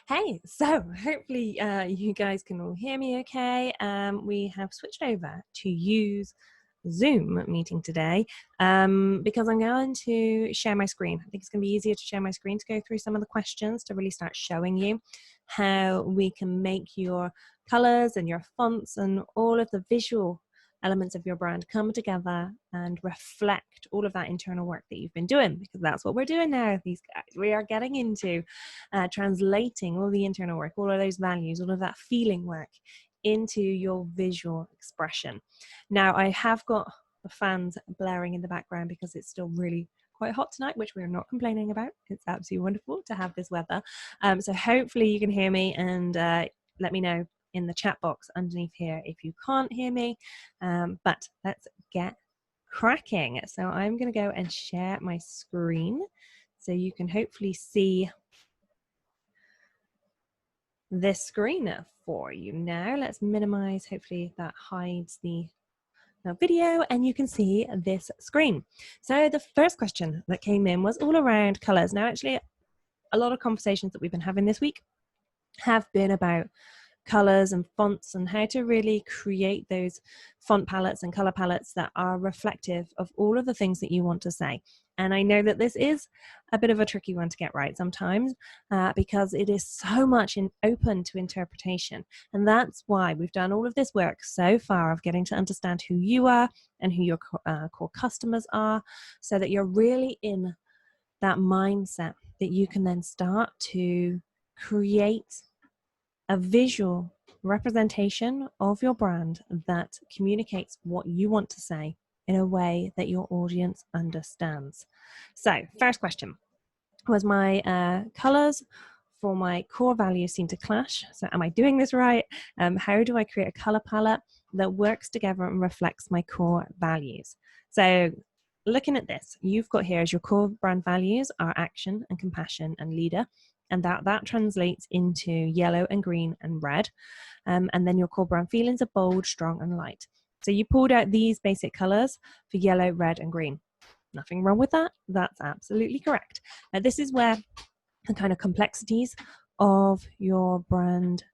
Hey, so hopefully you guys can all hear me okay. We have switched over to use Zoom meeting today because I'm going to share my screen. I think it's going to be easier to share my screen to go through some of the questions to really start showing you how we can make your colors and your fonts and all of the visual elements of your brand come together and reflect all of that internal work that you've been doing, because that's what we're doing now. These guys, we are getting into translating all the internal work, all of those values, all of that feeling work into your visual expression. Now, I have got the fans blaring in the background because it's still really quite hot tonight, which we're not complaining about. It's absolutely wonderful to have this weather. So hopefully you can hear me, and let me know in the chat box underneath here if you can't hear me. But let's get cracking. So I'm going to go and share my screen so you can hopefully see this screen for you now. Let's minimize, hopefully that hides the video and you can see this screen. So the first question that came in was all around colors. Now, actually, a lot of conversations that we've been having this week have been about colors and fonts and how to really create those font palettes and color palettes that are reflective of all of the things that you want to say. And I know that this is a bit of a tricky one to get right sometimes because it is so much open to interpretation. And that's why we've done all of this work so far of getting to understand who you are and who your core customers are, so that you're really in that mindset that you can then start to create a visual representation of your brand that communicates what you want to say in a way that your audience understands. So, first question was, my colors for my core values seem to clash. So am I doing this right? How do I create a color palette that works together and reflects my core values? So looking at this, you've got here as your core brand values are action and compassion and leader. And that translates into yellow and green and red. And then your core brand feelings are bold, strong, and light. So you pulled out these basic colors for yellow, red, and green. Nothing wrong with that. That's absolutely correct. Now, this is where the kind of complexities of your brand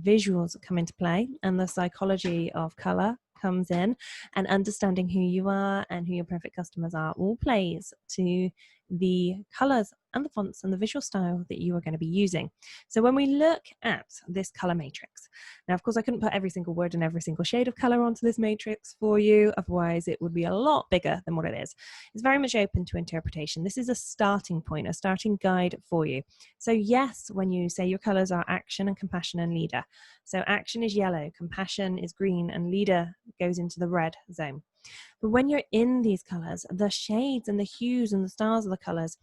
visuals come into play, and the psychology of color comes in, and understanding who you are and who your perfect customers are all plays to the colors and the fonts and the visual style that you are going to be using. So when we look at this color matrix, now of course I couldn't put every single word and every single shade of color onto this matrix for you, otherwise it would be a lot bigger than what it is. It's very much open to interpretation. This is a starting point, a starting guide for you. So yes, when you say your colors are action and compassion and leader, so action is yellow, compassion is green, and leader goes into the red zone. But when you're in these colors, the shades and the hues and the styles of the colors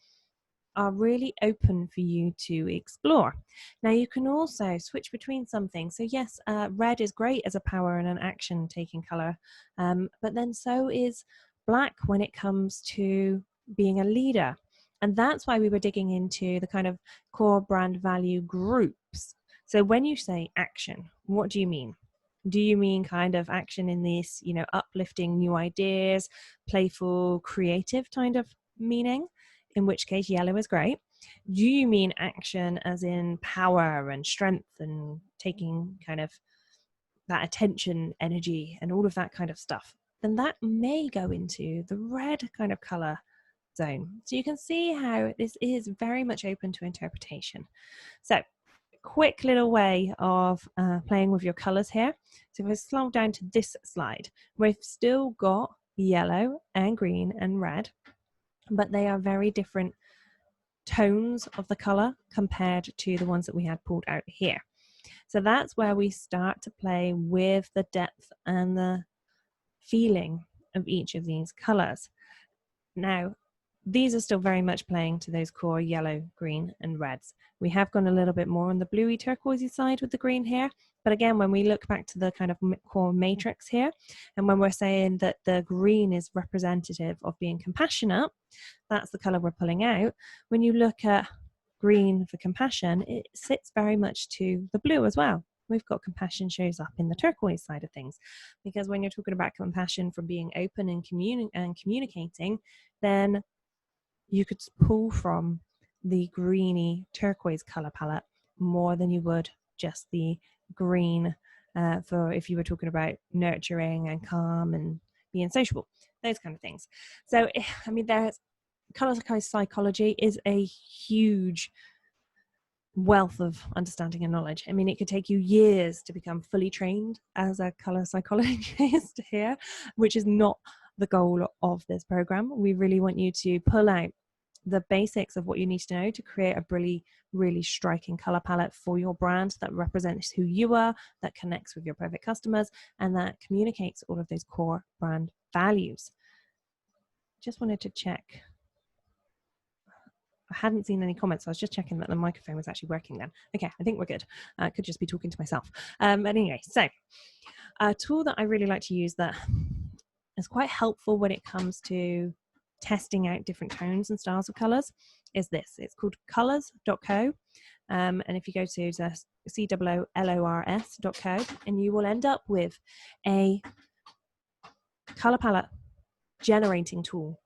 are really open for you to explore. Now you can also switch between something. So yes, red is great as a power and an action taking color, but then so is black when it comes to being a leader. And that's why we were digging into the kind of core brand value groups. So when you say action, what do you mean? Do you mean kind of action in this, uplifting new ideas, playful, creative kind of meaning? In which case yellow is great. Do you mean action as in power and strength and taking kind of that attention, energy, and all of that kind of stuff? Then that may go into the red kind of color zone. So you can see how this is very much open to interpretation. So quick little way of playing with your colors here. So if I scroll down to this slide, we've still got yellow and green and red, but they are very different tones of the color compared to the ones that we had pulled out here. So that's where we start to play with the depth and the feeling of each of these colors. Now, these are still very much playing to those core yellow, green, and reds. We have gone a little bit more on the bluey turquoisey side with the green here. But again, when we look back to the kind of core matrix here, and when we're saying that the green is representative of being compassionate, that's the color we're pulling out. When you look at green for compassion, it sits very much to the blue as well. We've got compassion shows up in the turquoise side of things, because when you're talking about compassion from being open and communicating, then you could pull from the greeny turquoise color palette more than you would just the green for if you were talking about nurturing and calm and being sociable, those kind of things. So, I mean, there's color psychology is a huge wealth of understanding and knowledge. I mean, it could take you years to become fully trained as a color psychologist here, which is not the goal of this program. We really want you to pull out the basics of what you need to know to create a really striking color palette for your brand that represents who you are, that connects with your perfect customers, and that communicates all of those core brand values. Just wanted to check. I hadn't seen any comments, so I was just checking that the microphone was actually working then. Okay, I think we're good. I could just be talking to myself. But anyway, so a tool that I really like to use that is quite helpful when it comes to testing out different tones and styles of colors is this. It's called colors.co. And if you go to COOLORS.co, and you will end up with a color palette generating tool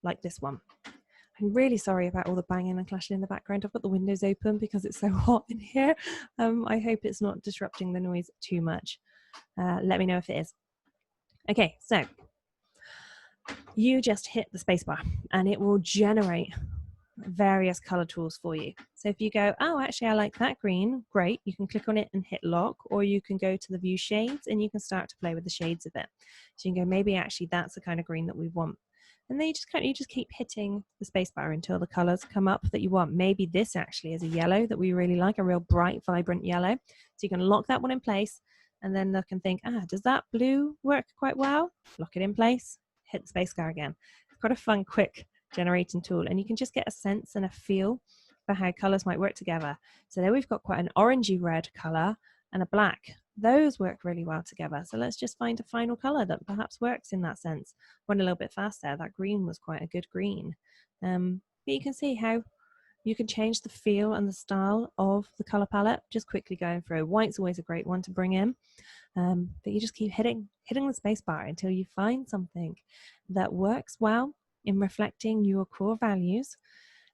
like this one. I'm really sorry about all the banging and clashing in the background. I've got the windows open because it's so hot in here. I hope it's not disrupting the noise too much. Let me know if it is. Okay, so you just hit the spacebar and it will generate various color tools for you. So if you go, oh, actually I like that green, great, you can click on it and hit lock, or you can go to the view shades and you can start to play with the shades of it. So you can go, maybe actually that's the kind of green that we want. And then you just keep hitting the spacebar until the colors come up that you want. Maybe this actually is a yellow that we really like, a real bright, vibrant yellow. So you can lock that one in place and then look and think, does that blue work quite well? Lock it in place, hit the spacebar again. It's quite a fun, quick generating tool, and you can just get a sense and a feel for how colors might work together. So there we've got quite an orangey red color and a black. Those work really well together. So let's just find a final color that perhaps works in that sense. Went a little bit fast there. That green was quite a good green. But you can see how you can change the feel and the style of the color palette just quickly going through. White's always a great one to bring in. But you just keep hitting the space bar until you find something that works well in reflecting your core values,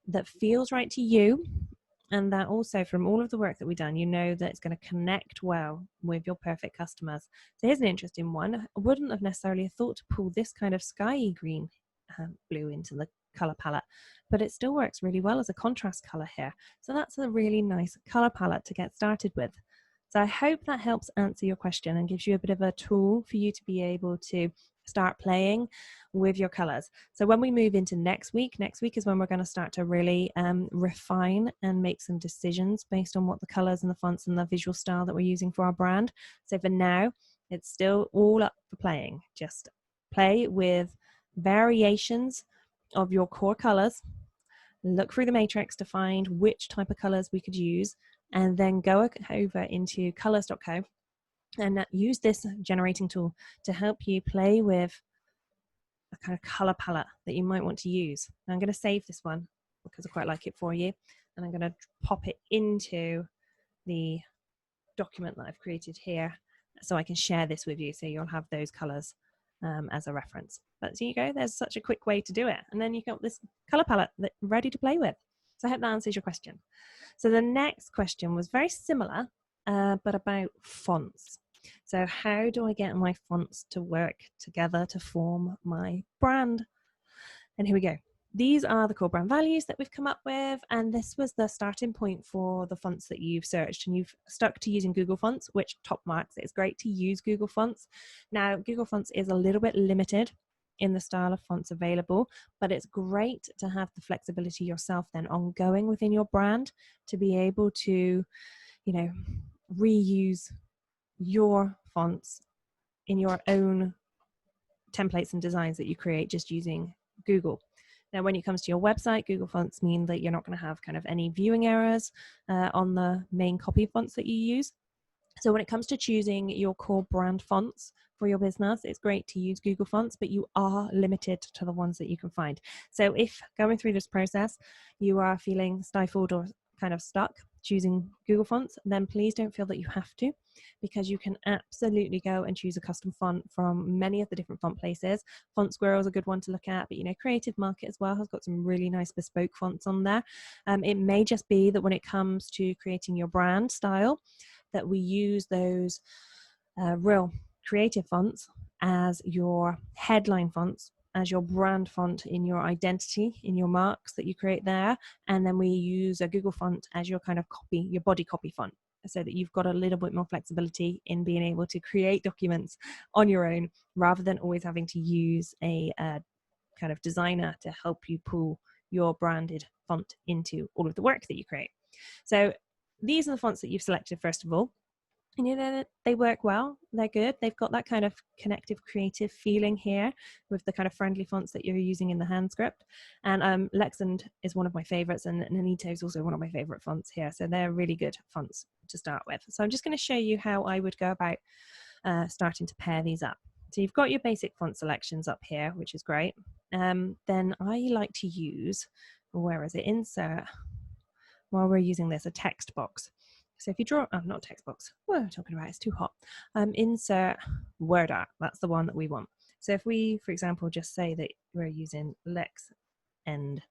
that feels right to you, and that also from all of the work that we've done, you know that it's going to connect well with your perfect customers. So here's an interesting one. I wouldn't have necessarily thought to pull this kind of skyy green blue into the color palette, but it still works really well as a contrast color here. So that's a really nice color palette to get started with. So I hope that helps answer your question and gives you a bit of a tool for you to be able to start playing with your colors. So when we move into next week is when we're going to start to really refine and make some decisions based on what the colors and the fonts and the visual style that we're using for our brand. So for now, it's still all up for playing. Just play with variations of your core colors, look through the matrix to find which type of colors we could use, and then go over into colors.co and use this generating tool to help you play with a kind of color palette that you might want to use. Now I'm going to save this one because I quite like it for you, and I'm going to pop it into the document that I've created here so I can share this with you, so you'll have those colors as a reference. But there you go, there's such a quick way to do it, and then you've got this color palette ready to play with. So I hope that answers your question. So the next question was very similar, but about fonts. So how do I get my fonts to work together to form my brand? And here we go. These are the core brand values that we've come up with, and this was the starting point for the fonts that you've searched, and you've stuck to using Google Fonts, which top marks. It's great to use Google Fonts. Now, Google Fonts is a little bit limited in the style of fonts available, but it's great to have the flexibility yourself then ongoing within your brand to be able to, reuse your fonts in your own templates and designs that you create just using Google. Now, when it comes to your website, Google Fonts mean that you're not going to have kind of any viewing errors on the main copy fonts that you use. So when it comes to choosing your core brand fonts for your business, it's great to use Google Fonts, but you are limited to the ones that you can find. So if going through this process, you are feeling stifled or kind of stuck choosing Google fonts, then please don't feel that you have to, because you can absolutely go and choose a custom font from many of the different font places. Font Squirrel is a good one to look at, but Creative Market as well has got some really nice bespoke fonts on there. It may just be that when it comes to creating your brand style, that we use those real creative fonts as your headline fonts, as your brand font in your identity, in your marks that you create there. And then we use a Google font as your kind of copy, your body copy font, so that you've got a little bit more flexibility in being able to create documents on your own, rather than always having to use a kind of designer to help you pull your branded font into all of the work that you create. So these are the fonts that you've selected, first of all. And they work well, they're good. They've got that kind of connective, creative feeling here with the kind of friendly fonts that you're using in the hand script. And Lexand is one of my favorites, and Nanito is also one of my favorite fonts here. So they're really good fonts to start with. So I'm just going to show you how I would go about starting to pair these up. So you've got your basic font selections up here, which is great. Then I like to use, where is it, insert, while we're using this, a text box. So if you draw, not text box, what am I talking about? It's too hot. Insert word art, that's the one that we want. So if we, for example, just say that we're using Lex and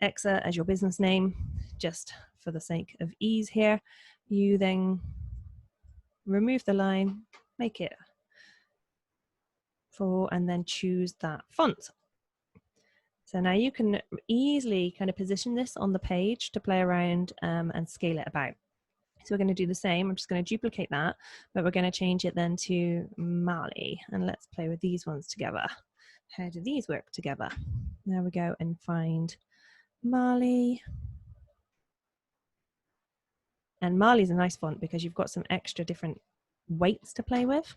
Exa as your business name, just for the sake of ease here, you then remove the line, make it full, and then choose that font. So now you can easily kind of position this on the page to play around and scale it about. So we're going to do the same. I'm just going to duplicate that, but we're going to change it then to Mali. And let's play with these ones together. How do these work together? There we go, and find Mali. And Mali's a nice font because you've got some extra different weights to play with.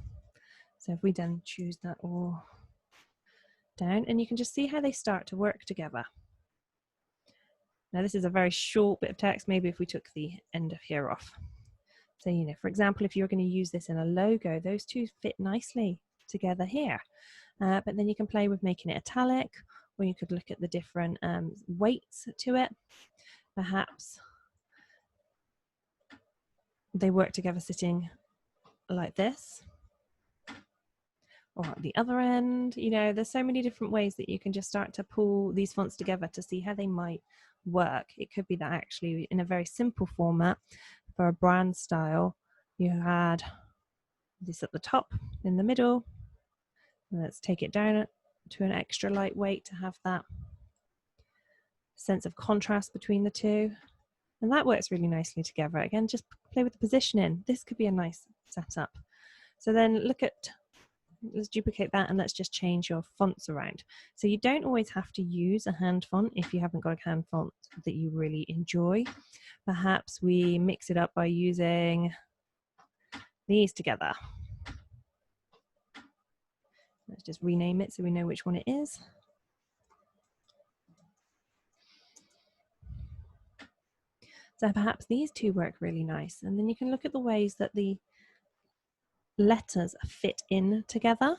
So if we then choose that all down, and you can just see how they start to work together. Now this is a very short bit of text. Maybe if we took the end of here off. So, for example, if you're going to use this in a logo, those two fit nicely together here. But then you can play with making it italic, or you could look at the different weights to it. Perhaps they work together sitting like this, or at the other end. There's so many different ways that you can just start to pull these fonts together to see how they might work. It could be that actually in a very simple format for a brand style, you had this at the top, in the middle. Let's take it down to an extra lightweight to have that sense of contrast between the two. And that works really nicely together. Again, just play with the positioning. This could be a nice setup. So then let's duplicate that, and let's just change your fonts around. So you don't always have to use a hand font if you haven't got a hand font that you really enjoy. Perhaps we mix it up by using these together. Let's just rename it so we know which one it is. So perhaps these two work really nice. And then you can look at the ways that the letters fit in together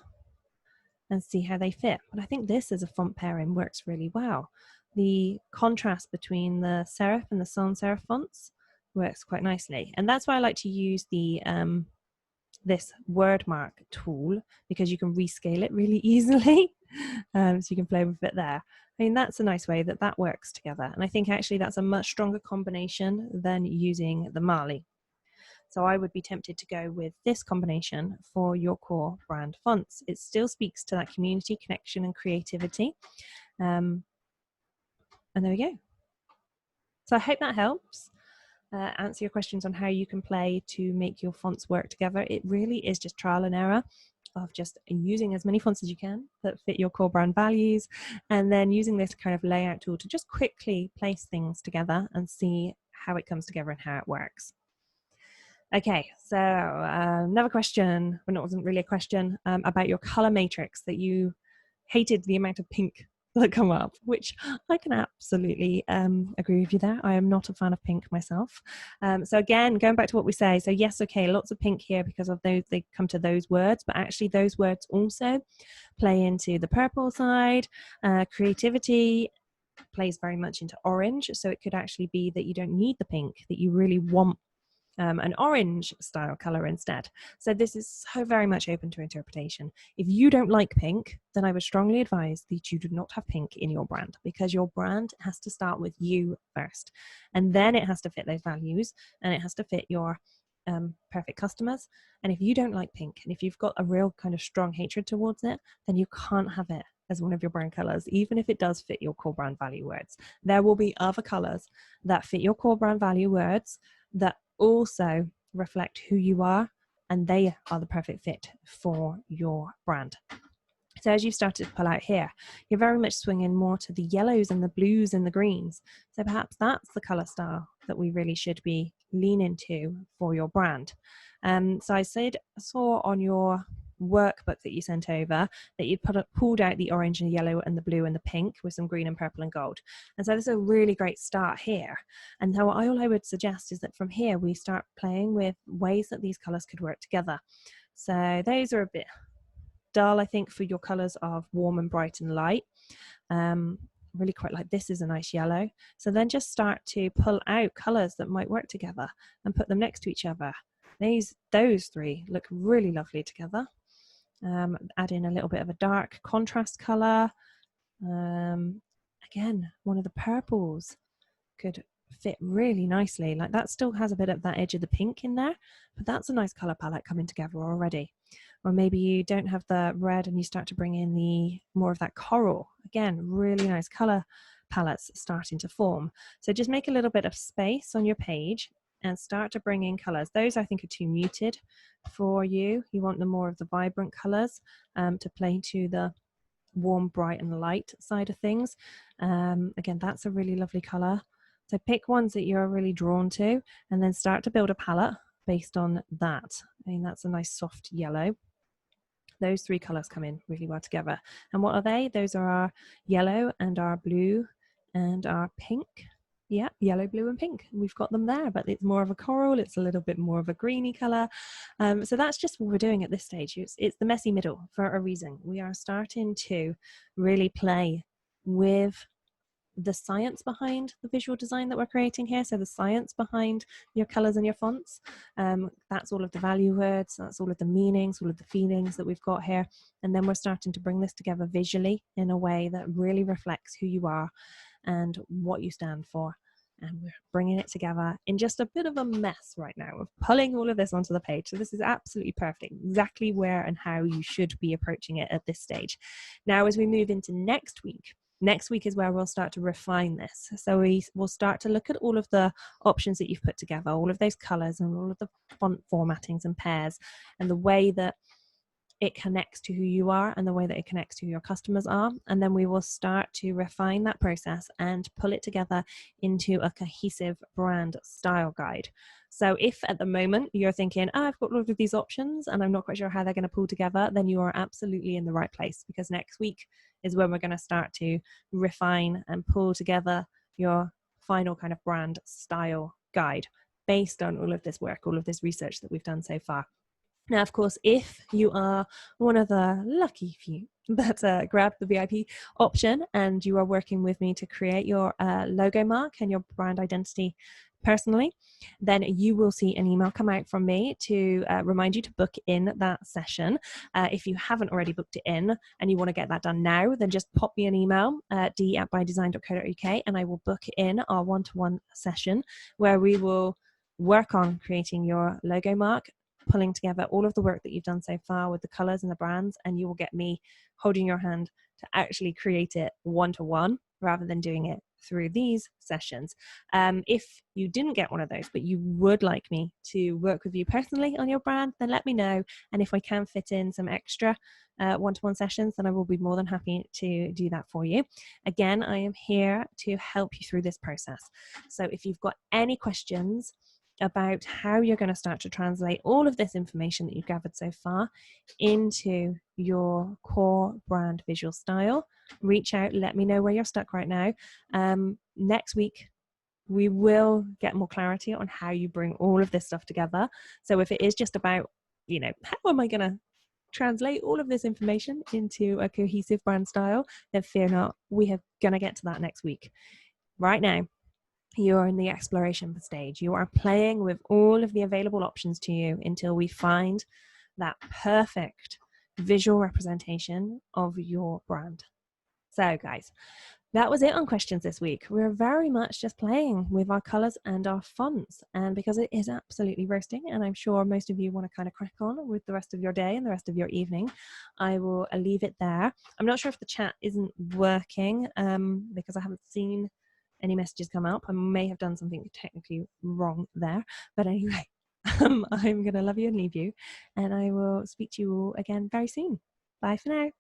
and see how they fit. But I think this as a font pairing works really well. The contrast between the serif and the sans serif fonts works quite nicely. And that's why I like to use the this word mark tool, because you can rescale it really easily. So you can play with it there. I mean, that's a nice way that works together. And I think actually that's a much stronger combination than using the Mali. So I would be tempted to go with this combination for your core brand fonts. It still speaks to that community connection and creativity. And there we go. So I hope that helps answer your questions on how you can play to make your fonts work together. It really is just trial and error of just using as many fonts as you can that fit your core brand values, and then using this kind of layout tool to just quickly place things together and see how it comes together and how it works. Okay, so another question, but it wasn't really a question, about your color matrix, that you hated the amount of pink that come up, which I can absolutely agree with you there. I am not a fan of pink myself. So again, going back to what we say, so yes, okay, lots of pink here because of those, they come to those words, but actually those words also play into the purple side, creativity, plays very much into orange. So it could actually be that you don't need the pink, that you really want an orange style color instead. So this is so very much open to interpretation. If you don't like pink, then I would strongly advise that you do not have pink in your brand, because your brand has to start with you first, and then it has to fit those values, and it has to fit your perfect customers. And if you don't like pink, and if you've got a real kind of strong hatred towards it, then you can't have it as one of your brand colors, even if it does fit your core brand value words. There will be other colors that fit your core brand value words that also reflect who you are, and they are the perfect fit for your brand. So as you've started to pull out here, you're very much swinging more to the yellows and the blues and the greens. So perhaps that's the color style that we really should be leaning to for your brand. So I saw on your workbook that you sent over that you'd pulled out the orange and the yellow and the blue and the pink with some green and purple and gold. And so this is a really great start here. And so all I would suggest is that from here we start playing with ways that these colors could work together. So those are a bit dull, I think, for your colors of warm and bright and light. Really quite like this is a nice yellow. So then just start to pull out colors that might work together and put them next to each other. Those three look really lovely together. Add in a little bit of a dark contrast color. Again, one of the purples could fit really nicely. Like that still has a bit of that edge of the pink in there, but that's a nice color palette coming together already. Or maybe you don't have the red and you start to bring in the more of that coral. Again, really nice color palettes starting to form. So just make a little bit of space on your page and start to bring in colors. Those I think are too muted for you. You want the more of the vibrant colors to play to the warm, bright and light side of things. Again, that's a really lovely color. So pick ones that you're really drawn to and then start to build a palette based on that. I mean, that's a nice soft yellow. Those three colors come in really well together. And what are they? Those are our yellow and our blue and our pink. Yeah, yellow, blue and pink. We've got them there, but it's more of a coral. It's a little bit more of a greeny color. So that's just what we're doing at this stage. It's the messy middle for a reason. We are starting to really play with the science behind the visual design that we're creating here. So the science behind your colors and your fonts, that's all of the value words, that's all of the meanings, all of the feelings that we've got here. And then we're starting to bring this together visually in a way that really reflects who you are and what you stand for. And we're bringing it together in just a bit of a mess right now of pulling all of this onto the page. So this is absolutely perfect, exactly where and how you should be approaching it at this stage. Now, as we move into next week is where we'll start to refine this. So we will start to look at all of the options that you've put together, all of those colors and all of the font formattings and pairs, and the way that it connects to who you are and the way that it connects to who your customers are. And then we will start to refine that process and pull it together into a cohesive brand style guide. So if at the moment you're thinking, I've got all of these options and I'm not quite sure how they're going to pull together, then you are absolutely in the right place, because next week is when we're going to start to refine and pull together your final kind of brand style guide based on all of this work, all of this research that we've done so far. Now, of course, if you are one of the lucky few that grab the VIP option and you are working with me to create your logo mark and your brand identity personally, then you will see an email come out from me to remind you to book in that session. If you haven't already booked it in and you want to get that done now, then just pop me an email, d@bydesign.co.uk, and I will book in our one-to-one session where we will work on creating your logo mark, pulling together all of the work that you've done so far with the colors and the brands, and you will get me holding your hand to actually create it one-to-one rather than doing it through these sessions. If you didn't get one of those, but you would like me to work with you personally on your brand, then let me know. And if I can fit in some extra one-to-one sessions, then I will be more than happy to do that for you. Again, I am here to help you through this process. So if you've got any questions about how you're going to start to translate all of this information that you've gathered so far into your core brand visual style, reach out, let me know where you're stuck right now. Next week, we will get more clarity on how you bring all of this stuff together. So if it is just about, how am I going to translate all of this information into a cohesive brand style, then fear not, we are going to get to that next week. Right now, you're in the exploration stage. You are playing with all of the available options to you until we find that perfect visual representation of your brand. So guys, that was it on questions this week. We're very much just playing with our colors and our fonts. And because it is absolutely roasting, and I'm sure most of you want to kind of crack on with the rest of your day and the rest of your evening, I will leave it there. I'm not sure if the chat isn't working because I haven't seen any messages come up. I may have done something technically wrong there. But anyway, I'm going to love you and leave you. And I will speak to you all again very soon. Bye for now.